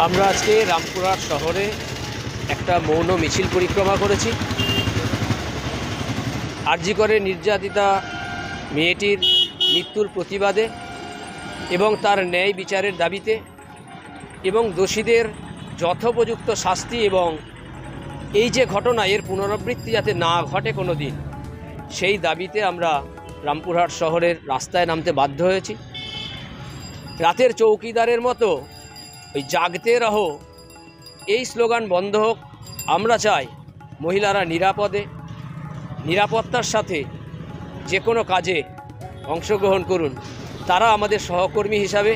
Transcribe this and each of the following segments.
আমরা আজকে রামপুরহাট শহরে একটা মৌন মিছিল পরিক্রমা করেছি। আরজি করে নির্যাতিতা মেয়েটির মৃত্যুর প্রতিবাদে এবং তার ন্যায় বিচারের দাবিতে এবং দোষীদের যথোপযুক্ত শাস্তি এবং এই যে ঘটনা এর পুনরাবৃত্তি যাতে না ঘটে কোনো দিন, সেই দাবিতে আমরা রামপুরহাট শহরের রাস্তায় নামতে বাধ্য হয়েছি। রাতের চৌকিদারের মতো ওই জাগতে রহো এই স্লোগান বন্ধ হোক। আমরা চাই মহিলারা নিরাপত্তার সাথে যে কোনো কাজে অংশগ্রহণ করুন। তারা আমাদের সহকর্মী হিসাবে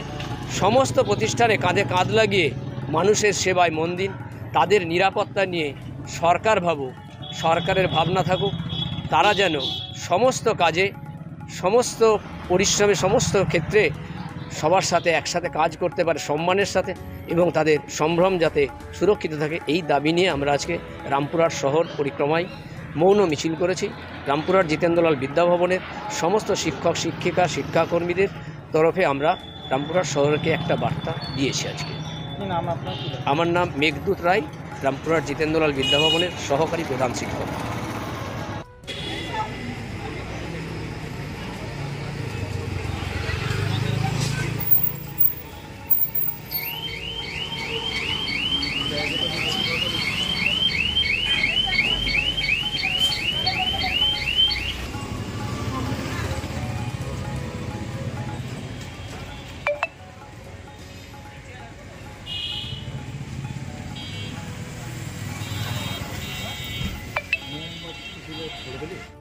সমস্ত প্রতিষ্ঠানে কাঁধে কাঁধ লাগিয়ে মানুষের সেবায় মন দিন। তাদের নিরাপত্তা নিয়ে সরকার ভাবুক, সরকারের ভাবনা থাকুক। তারা যেন সমস্ত কাজে, সমস্ত পরিশ্রমে, সমস্ত ক্ষেত্রে সবার সাথে একসাথে কাজ করতে পারে সম্মানের সাথে এবং তাদের সম্ভ্রম যাতে সুরক্ষিত থাকে, এই দাবি নিয়ে আমরা আজকে রামপুরহাট শহর পরিক্রমায় মৌন মিছিল করেছি। রামপুরহাট জিতেন্দ্রলাল বিদ্যাভবনের সমস্ত শিক্ষক শিক্ষিকা শিক্ষাকর্মীদের তরফে আমরা রামপুরহাট শহরকে একটা বার্তা দিয়েছি আজকে। আমার নাম মেঘদূত রায়, রামপুরহাট জিতেন্দ্রলাল বিদ্যাভবনের সহকারী প্রধান শিক্ষক।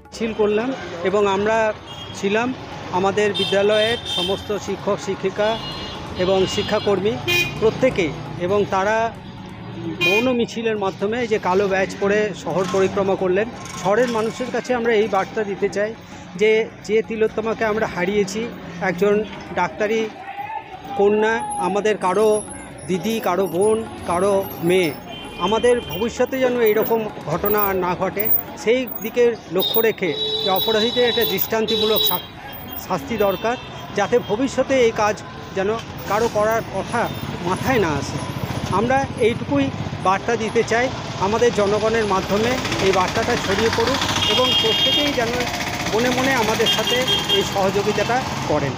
মিছিল করলাম এবং আমরা ছিলাম আমাদের বিদ্যালয়ের সমস্ত শিক্ষক শিক্ষিকা এবং শিক্ষাকর্মী প্রত্যেকেই, এবং তারা মৌন মিছিলের মাধ্যমে যে কালো ব্যাজ পরে শহর পরিক্রমা করলেন। শহরের মানুষের কাছে আমরা এই বার্তা দিতে চাই যে তিলোত্তমাকে আমরা হারিয়েছি, একজন ডাক্তারি কন্যা, আমাদের কারো দিদি, কারো বোন, কারো মেয়ে, আমাদের ভবিষ্যতে যেন এইরকম ঘটনা আর না ঘটে সেই দিকে লক্ষ্য রেখে যে অপরাধীদের একটা দৃষ্টান্তিমূলক শাস্তি দরকার, যাতে ভবিষ্যতে এই কাজ যেন কারো করার কথা মাথায় না আসে। আমরা এইটুকুই বার্তা দিতে চাই, আমাদের জনগণের মাধ্যমে এই বার্তাটা ছড়িয়ে পড়ুক এবং প্রত্যেকেই যেন মনে মনে আমাদের সাথে এই সহযোগিতাটা করেন।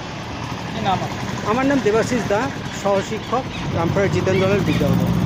আমার নাম দেবাশিস দা, সহশিক্ষক, রামপুরহাট জিতেন্দ্রলাল বিদ্যাভবন।